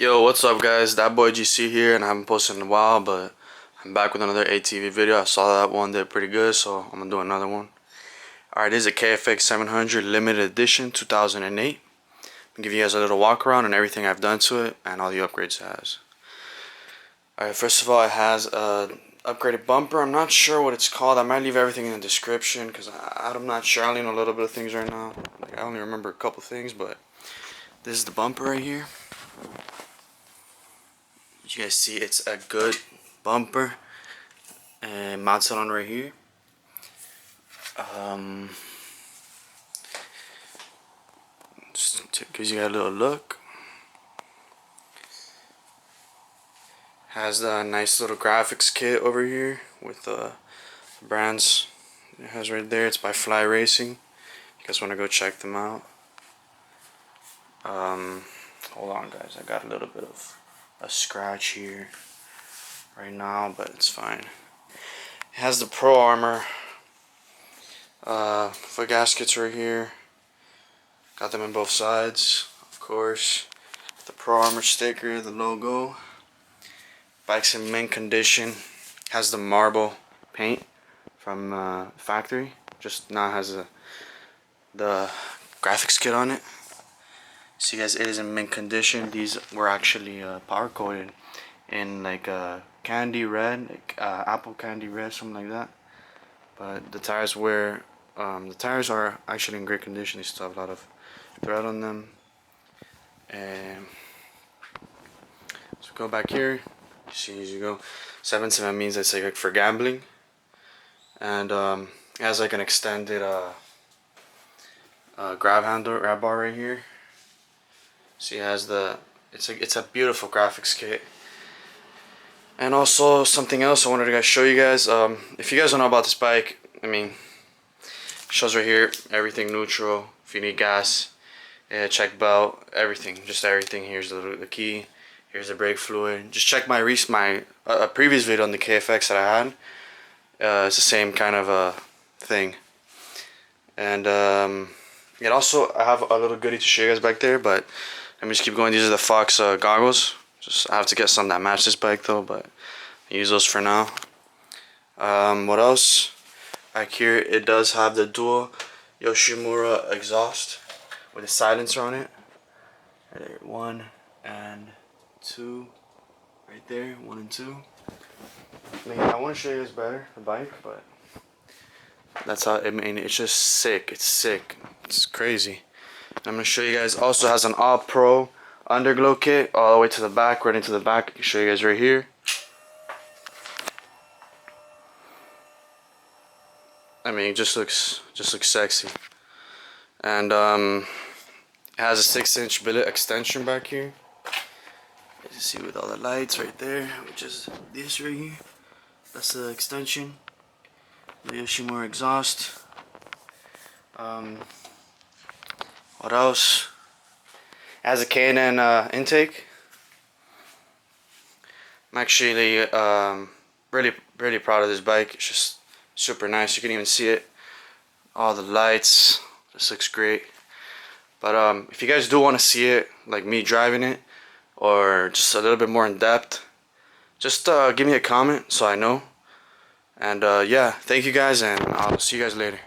Yo, what's up guys? That boy GC here, and I haven't posted in a while, but I'm back with another ATV video. I saw that one did pretty good, so I'm gonna do another one. Alright, this is a KFX 700 limited edition 2008. I'll give you guys a little walk around and everything I've done to it and all the upgrades it has. Alright, first of all, it has a upgraded bumper. I'm not sure what it's called. I might leave everything in the description because I'm not sure. I only know a little bit of things right now. Like, I only remember a couple things, but this is the bumper right here. You guys see it's a good bumper and mounts it on right here. Just gives you a little look. Has the nice little graphics kit over here with the brands it has right there. It's by Fly Racing. You guys want to go check them out. Hold on guys, I got a little bit of a scratch here right now, but it's fine. It has the Pro Armor foot gaskets right here. Got them in both sides, of course. The Pro Armor sticker, the logo. Bike's in mint condition. Has the marble paint from factory. Just now has the graphics kit on it. See guys, it is in mint condition. These were actually powder coated in like candy red, like apple candy red, something like that. But the tires are actually in great condition. They still have a lot of thread on them. And so go back here. You see, as you go, 7.7 means it's like for gambling. And it has like an extended grab bar right here. So it has it's a beautiful graphics kit. And also something else I wanted to show you guys. If you guys don't know about this bike, I mean, it shows right here everything neutral. If you need gas, check belt, everything, just everything. Here's the key. Here's the brake fluid. Just check my previous video on the KFX that I had. It's the same kind of thing. And it also, I have a little goodie to show you guys back there, but let me just keep going. These are the Fox goggles. I have to get some that match this bike though, but I use those for now. What else? Back here, it does have the dual Yoshimura exhaust with a silencer on it. Right there, 1 and 2, right there, 1 and 2. I mean, I want to show you guys better the bike, but that's how. I mean, it's just sick. It's sick. It's crazy. I'm gonna show you guys. Also has an All Pro underglow kit all the way to the back, right into the back. I can show you guys right here. I mean, it just looks sexy. And it has a 6-inch billet extension back here. You see with all the lights right there, which is this right here. That's the extension. The Yoshimura exhaust. What else? It has a K&N intake. I'm actually really proud of this bike. It's just super nice. You can even see it. All the lights. This looks great. But if you guys do want to see it, like me driving it, or just a little bit more in depth, just give me a comment so I know. And yeah, thank you guys, and I'll see you guys later.